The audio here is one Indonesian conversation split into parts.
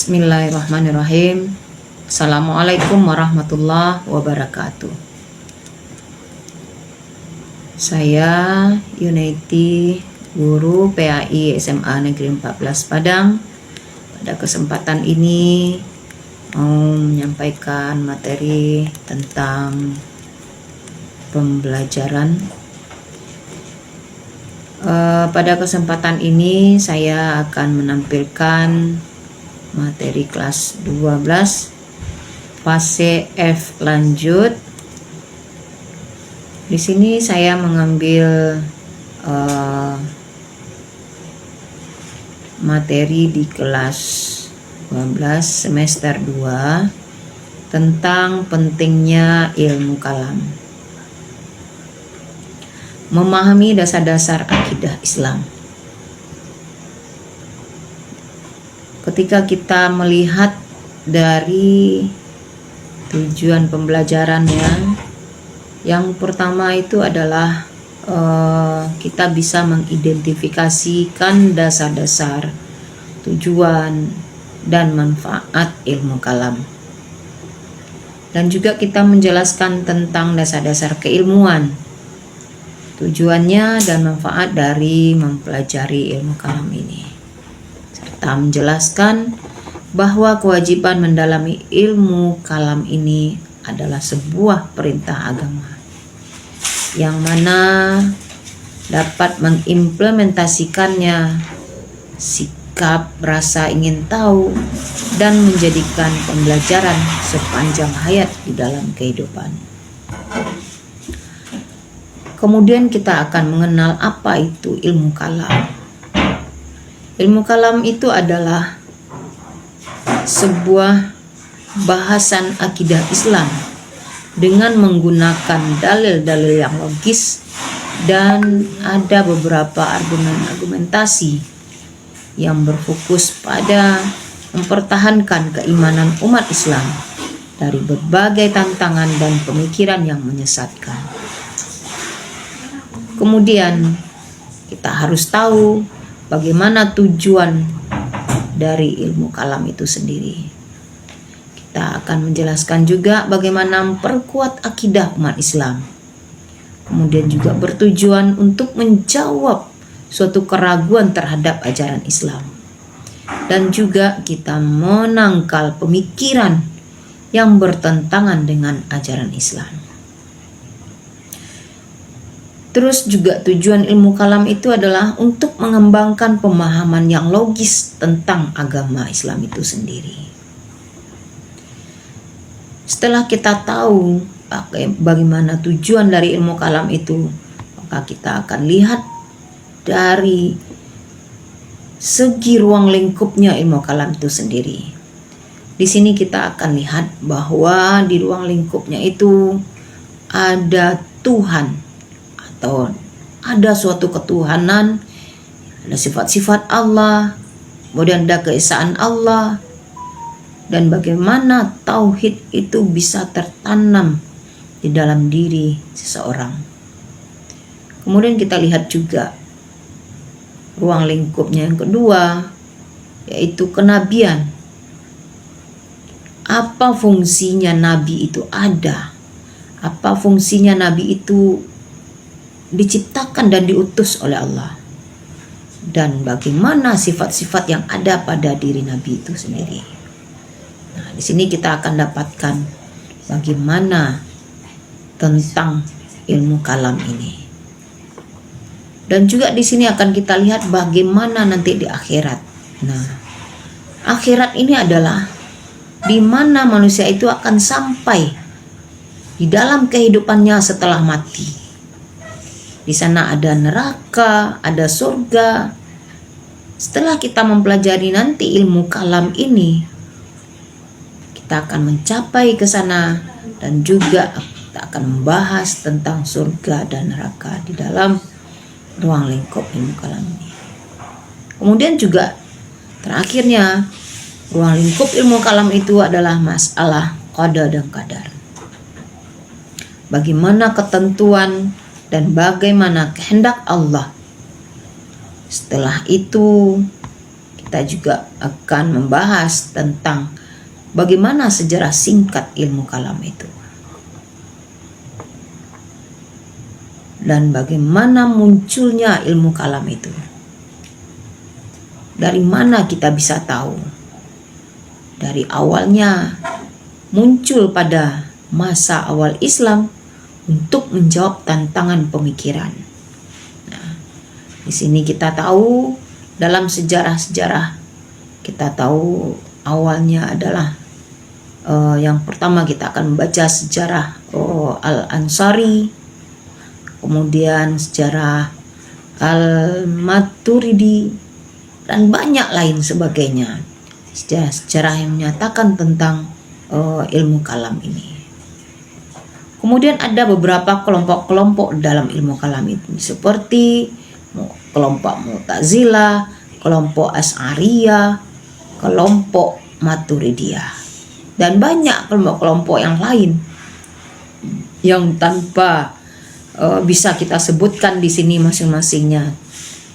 Bismillahirrahmanirrahim. Assalamualaikum warahmatullahi wabarakatuh. Saya Yunaiti, guru PAI SMA Negeri 14 Padang. Pada kesempatan ini mau menyampaikan materi tentang pembelajaran. Pada kesempatan ini saya akan menampilkan materi kelas 12 fase F lanjut. Di sini saya mengambil materi di kelas 12 semester 2 tentang pentingnya ilmu kalam. Memahami dasar-dasar akidah Islam. Ketika kita melihat dari tujuan pembelajarannya, yang pertama itu adalah kita bisa mengidentifikasikan dasar-dasar, tujuan, dan manfaat ilmu kalam. Dan juga kita menjelaskan tentang dasar-dasar keilmuan, tujuannya dan manfaat dari mempelajari ilmu kalam ini, serta menjelaskan bahwa kewajiban mendalami ilmu kalam ini adalah sebuah perintah agama yang mana dapat mengimplementasikannya sikap rasa ingin tahu dan menjadikan pembelajaran sepanjang hayat di dalam kehidupan. Kemudian kita akan mengenal apa itu ilmu kalam. Ilmu kalam itu adalah sebuah bahasan akidah Islam dengan menggunakan dalil-dalil yang logis, dan ada beberapa argumentasi yang berfokus pada mempertahankan keimanan umat Islam dari berbagai tantangan dan pemikiran yang menyesatkan. Kemudian kita harus tahu bagaimana tujuan dari ilmu kalam itu sendiri. Kita akan menjelaskan juga bagaimana memperkuat akidah umat Islam. Kemudian juga bertujuan untuk menjawab suatu keraguan terhadap ajaran Islam. Dan juga kita menangkal pemikiran yang bertentangan dengan ajaran Islam. Terus juga tujuan ilmu kalam itu adalah untuk mengembangkan pemahaman yang logis tentang agama Islam itu sendiri. Setelah kita tahu bagaimana tujuan dari ilmu kalam itu, maka kita akan lihat dari segi ruang lingkupnya ilmu kalam itu sendiri. Di sini kita akan lihat bahwa di ruang lingkupnya itu ada Tuhan, atau ada suatu ketuhanan, ada sifat-sifat Allah, kemudian ada keesaan Allah, dan bagaimana tauhid itu bisa tertanam di dalam diri seseorang. Kemudian kita lihat juga ruang lingkupnya yang kedua, yaitu kenabian. Apa fungsinya nabi itu ada? Apa fungsinya nabi itu diciptakan dan diutus oleh Allah? Dan bagaimana sifat-sifat yang ada pada diri nabi itu sendiri? Nah, di sini kita akan dapatkan bagaimana tentang ilmu kalam ini. Dan juga di sini akan kita lihat bagaimana nanti di akhirat. Nah, akhirat ini adalah di mana manusia itu akan sampai di dalam kehidupannya setelah mati. Di sana ada neraka, ada surga. Setelah kita mempelajari nanti ilmu kalam ini, kita akan mencapai ke sana, dan juga kita akan membahas tentang surga dan neraka di dalam ruang lingkup ilmu kalam ini. Kemudian juga terakhirnya, ruang lingkup ilmu kalam itu adalah masalah qada dan qadar. Bagaimana ketentuan dan bagaimana kehendak Allah. Setelah itu kita juga akan membahas tentang bagaimana sejarah singkat ilmu kalam itu. Dan bagaimana munculnya ilmu kalam itu. Dari mana kita bisa tahu? Dari awalnya muncul pada masa awal Islam untuk menjawab tantangan pemikiran. Nah, di sini kita tahu dalam sejarah-sejarah, kita tahu awalnya adalah yang pertama kita akan membaca sejarah Al-Ansari, kemudian sejarah Al-Maturidi, dan banyak lain sebagainya. Sejarah-sejarah yang menyatakan tentang ilmu kalam ini. Kemudian ada beberapa kelompok-kelompok dalam ilmu kalam itu, seperti kelompok Mu'tazilah, kelompok Asy'ariyah, kelompok Maturidiyah, dan banyak kelompok-kelompok yang lain yang tanpa bisa kita sebutkan di sini masing-masingnya.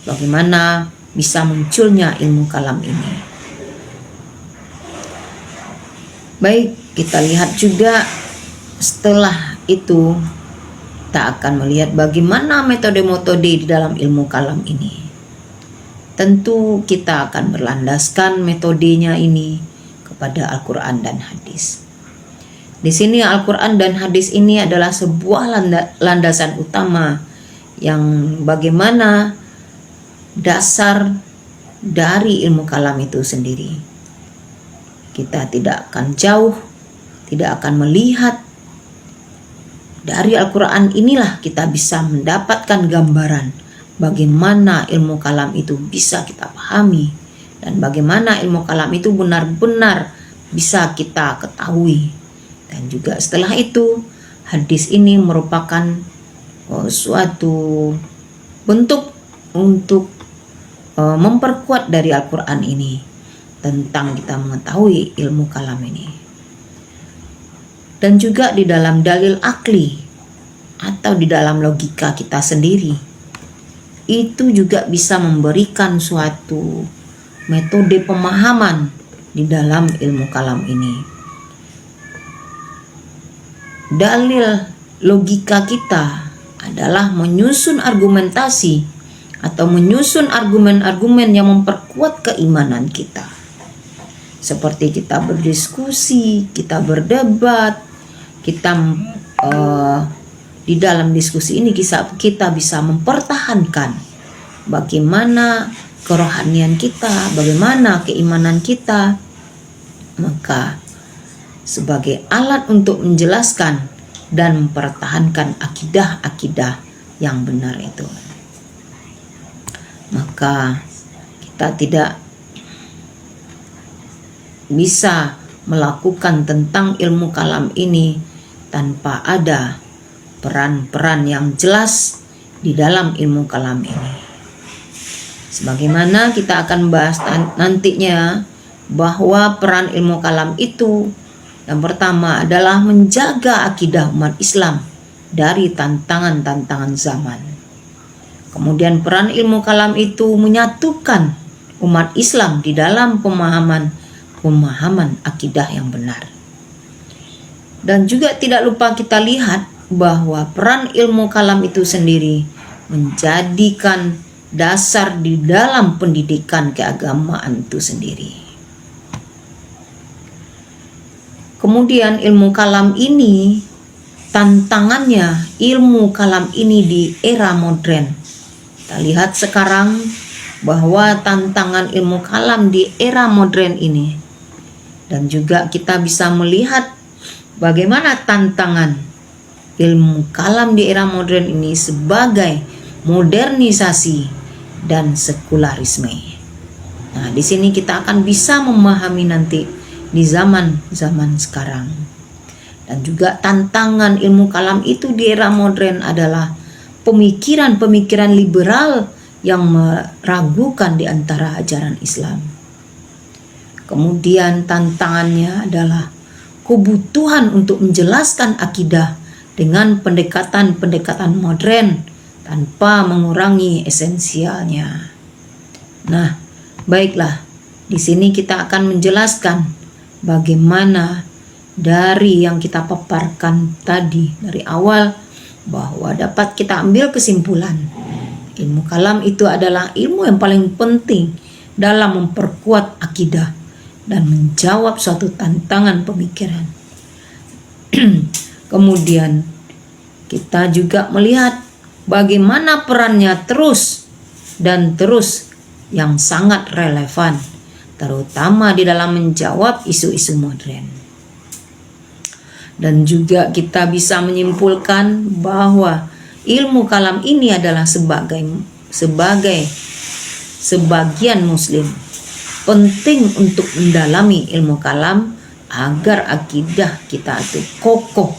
Bagaimana bisa munculnya ilmu kalam ini? Baik, kita lihat juga setelah itu kita akan melihat bagaimana metode-metode di dalam ilmu kalam ini. Tentu kita akan berlandaskan metodenya ini kepada Al-Quran dan hadis. Di sini Al-Quran dan hadis ini adalah sebuah landasan utama yang bagaimana dasar dari ilmu kalam itu sendiri. Kita tidak akan jauh, tidak akan melihat. Dari Al-Quran inilah kita bisa mendapatkan gambaran bagaimana ilmu kalam itu bisa kita pahami dan bagaimana ilmu kalam itu benar-benar bisa kita ketahui. Dan juga setelah itu hadis ini merupakan suatu bentuk untuk memperkuat dari Al-Quran ini tentang kita mengetahui ilmu kalam ini. Dan juga di dalam dalil akli atau di dalam logika kita sendiri, itu juga bisa memberikan suatu metode pemahaman di dalam ilmu kalam ini. Dalil logika kita adalah menyusun argumentasi atau menyusun argumen-argumen yang memperkuat keimanan kita. Seperti kita berdiskusi, kita berdebat, kita di dalam diskusi ini kita bisa mempertahankan bagaimana kerohanian kita, bagaimana keimanan kita. Maka sebagai alat untuk menjelaskan dan mempertahankan akidah-akidah yang benar itu. Maka kita tidak bisa melakukan tentang ilmu kalam ini tanpa ada peran-peran yang jelas di dalam ilmu kalam ini. Sebagaimana kita akan bahas nantinya bahwa peran ilmu kalam itu yang pertama adalah menjaga akidah umat Islam dari tantangan-tantangan zaman. Kemudian peran ilmu kalam itu menyatukan umat Islam di dalam pemahaman akidah yang benar. Dan juga tidak lupa kita lihat bahwa peran ilmu kalam itu sendiri menjadikan dasar di dalam pendidikan keagamaan itu sendiri. Kemudian ilmu kalam ini, tantangannya ilmu kalam ini di era modern. Kita lihat sekarang bahwa tantangan ilmu kalam di era modern ini, dan juga kita bisa melihat bagaimana tantangan ilmu kalam di era modern ini sebagai modernisasi dan sekularisme. Nah, di sini kita akan bisa memahami nanti di zaman sekarang. Dan juga tantangan ilmu kalam itu di era modern adalah pemikiran-pemikiran liberal yang meragukan di antara ajaran Islam. Kemudian tantangannya adalah kebutuhan untuk menjelaskan akidah dengan pendekatan-pendekatan modern tanpa mengurangi esensialnya. Nah, baiklah, Di sini kita akan menjelaskan bagaimana dari yang kita paparkan tadi dari awal, bahwa dapat kita ambil kesimpulan ilmu kalam itu adalah ilmu yang paling penting dalam memperkuat akidah dan menjawab suatu tantangan pemikiran. Kemudian kita juga melihat bagaimana perannya terus yang sangat relevan, terutama di dalam menjawab isu-isu modern. Dan juga kita bisa menyimpulkan bahwa ilmu kalam ini adalah sebagian muslim penting untuk mendalami ilmu kalam agar akidah kita itu kokoh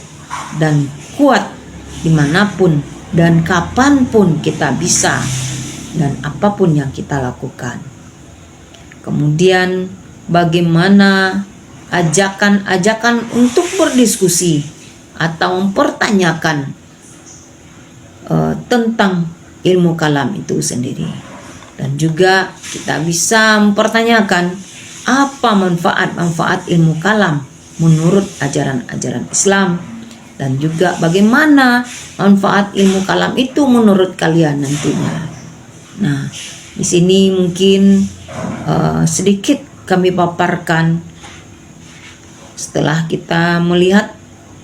dan kuat dimanapun dan kapanpun kita bisa dan apapun yang kita lakukan. Kemudian bagaimana ajakan-ajakan untuk berdiskusi atau mempertanyakan tentang ilmu kalam itu sendiri. Dan juga kita bisa mempertanyakan apa manfaat-manfaat ilmu kalam menurut ajaran-ajaran Islam, dan juga bagaimana manfaat ilmu kalam itu menurut kalian nantinya. Nah, di sini mungkin sedikit kami paparkan setelah kita melihat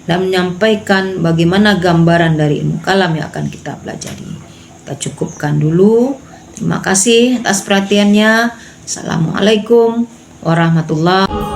dan menyampaikan bagaimana gambaran dari ilmu kalam yang akan kita pelajari. Kita cukupkan dulu. Terima kasih atas perhatiannya. Assalamualaikum warahmatullahi wabarakatuh.